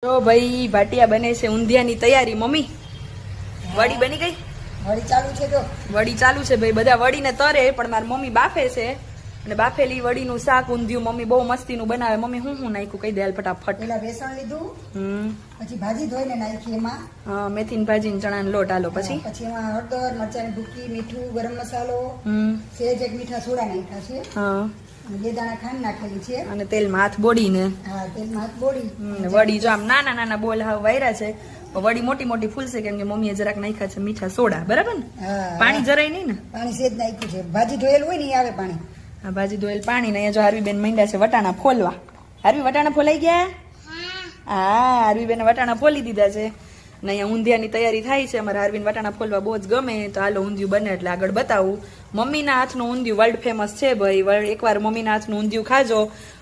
તો ભાઈ ભાટિયા બને છે ઊંધિયાની તૈયારી. મમ્મી વડી બની ગઈ? વડી ચાલુ છે. તો વડી ચાલુ છે ભાઈ. બધા વડીને તરે પણ મારી મમ્મી બાફે છે અને બાફેલી વડીનું શાક ઊંધિયું મમ્મી બહુ મસ્તીનું બનાવે. મમ્મી હું નાખ્યું કહી દે હાલ ફટાફટ. પેલા બેસણ લીધું, પછી ભાજી ધોઈને નાખી એમાં. હા, મેથીની ભાજી ને ચણાનો લોટ આલો. પછી એમાં હળદર, મરચાંની ભૂકી, મીઠું, ગરમ મસાલો, સેજ એક મીઠા સોડા નાખ્યા છે. હા, બે દાણા ખાંડ નાખેલી છે અને તેલમાં હાથ બોડીને. હા, તેલમાં હાથ બોડી વડી જો આમ નાના નાના બોલ હાવ વાયરા છે. વડી મોટી મોટી ફૂલશે કેમ કે મમ્મીએ જરાક નાખ્યા છે મીઠા સોડા. બરાબર ને? પાણી જરાય નહીં ને? પાણી સેજ નાખ્યું છે. ભાજી ધોયેલું હોય ને આવે પાણી. હા, ભાજી ધોયેલ પાણી ને અહીંયા જો હાર્વીબેન માંડ્યા છે વટાણા ફોલવા. હાર્વી વટાણા ફોલાઈ ગયા? હા, હાર્વીબેન વટાણા ફોલી દીધા છે ને અહીંયા ઊંધિયાની તૈયારી થાય છે. અમારે હાર્વીને વટાણા ફોલવા બહુ જ ગમે તો હાલો ઊંધિયું બને એટલે આગળ બતાવું. મમ્મીના હાથનું ઊંધિયું વર્લ્ડ ફેમસ છે ભાઈ. એકવાર મમ્મીના હાથનું ઊંધિયું ખાજો.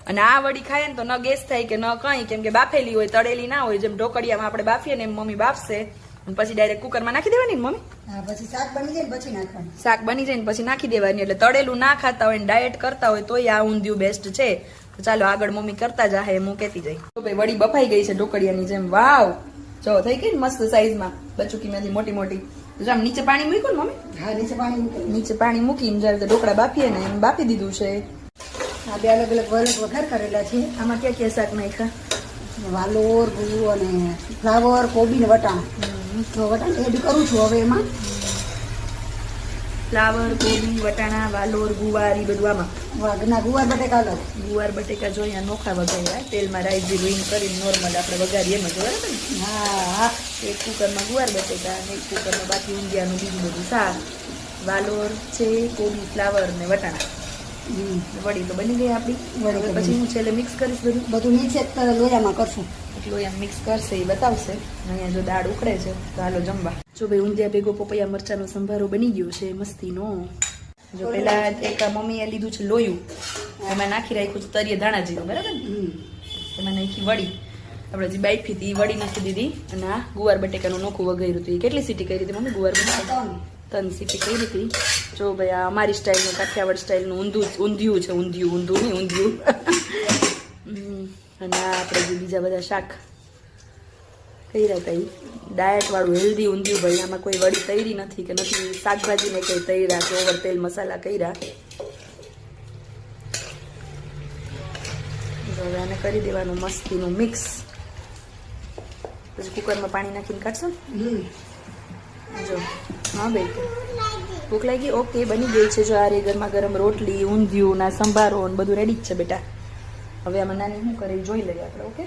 અને આ વડી ખાય ને તો ન ગેસ થાય કે ન કઈ, કેમ કે બાફેલી હોય, તળેલી ના હોય. જેમ ઢોકળિયામાં આપણે બાફીએ ને એમ મમ્મી બાફશે પછી ડાયરેક્ટ કુકરમાં નાખી દેવાની ને મમ્મી? પછી શાક બની જાય ને પછી નાખવાનું. શાક બની જાય ને પછી નાખી દેવાની. એટલે તળેલું ના ખાતા હોય ને ડાયટ કરતા હોય તોય આ ઊંધિયું બેસ્ટ છે. તો ચાલો આગળ મમ્મી કરતા જાહે, હું કહેતી જઈ. તો ભાઈ વડી બફાઈ ગઈ છે ઢોકળિયાની જેમ. વાવ, જો થઈ ગઈ ને મસ્ત સાઈઝમાં બચુકીમાંથી મોટી મોટી. આમ નીચે પાણી મૂક્યું ને મમ્મી? હા, નીચે પાણી મૂકીને જયારે ઢોકળા બાફીએ ને એમ બાફી દીધું છે. આ બે અલગ અલગ વઘાર કરેલા છે. આમાં ક્યાં ક્યાં શાક નાખ્યા? વાલોર, ગુરુ અને ફ્લાવર, કોબી ને વટાણા. તો વટાણા એડ કરું છું હવે એમાં. ફ્લાવર, કોબી, વટાણા, વાલોર, ગુવાર એ બધું આમાં. ગુવાર બટેકા લો. ગુવાર બટેકા જો અહીંયા નોખા વઘાર્યા તેલમાં રાઈ જીરું કરીને નોર્મલ આપણે વઘારીએ એમ જ. બરાબર ને? હા. એક કુકરમાં ગુવાર બટેકા અને એક કુકરમાં બાકી ઊંધિયાનું બીજું બધું શાક. વાલોર છે, કોબી, ફ્લાવર ને વટાણા. વડી તો બની ગઈ આપણી. પછી હું છેલ્લે મિક્સ કરીશ બધું નીચે લોયામાં કરશું. લોયા મિક્સ કરશે એ બતાવશે. અહીંયા જો દાળ ઉકળે છે તો હાલો જમવા. જો ભાઈ ઊંધિયા ભેગો પપૈયા મરચાનો સંભારો બની ગયો છે મસ્તીનો. જો પેલા એક મમ્મીએ લીધું છે લોયું, એમાં નાખી રાખ્યું છે તરીએ ધાણા જીરું. બરાબર ને? એમાં નાખી વડી આપણે જે બાઈફી હતી એ વડી નાખી દીધી. અને આ ગુવાર બટેકાનું નોખું વઘાર્યું હતું. એ કેટલી સીટી કરી હતી મમ્મી ગુવાર બટેકા? 3 સીટી કરી હતી. જો ભાઈ આ અમારી સ્ટાઈલનું કાઠિયાવાડ સ્ટાઈલનું ઊંધિયું છે. ઊંધિયું અને આ આપણે જે બીજા બધા શાક કર્યા હતા એ ડાયટ વાળું હેલ્ધી ઊંધિયું ભાઈ. આમાં કોઈ વડી તૈરી નથી કે નથી શાકભાજીને કંઈ તૈરા કે ઓવર તેલ મસાલા કર્યા. હવે આને કરી દેવાનું મસ્તીનું મિક્સ. પછી કુકરમાં પાણી નાખીને કાઢશો. જો હા ભાઈ ભૂખ લાગી? ઓકે, બની ગઈ છે. જો આ રે ગરમા ગરમ રોટલી, ઊંધિયું ના સંભારો બધું રેડી જ છે બેટા. હવે આમાં નાની શું કરે જોઈ લઈએ આપણે. ઓકે.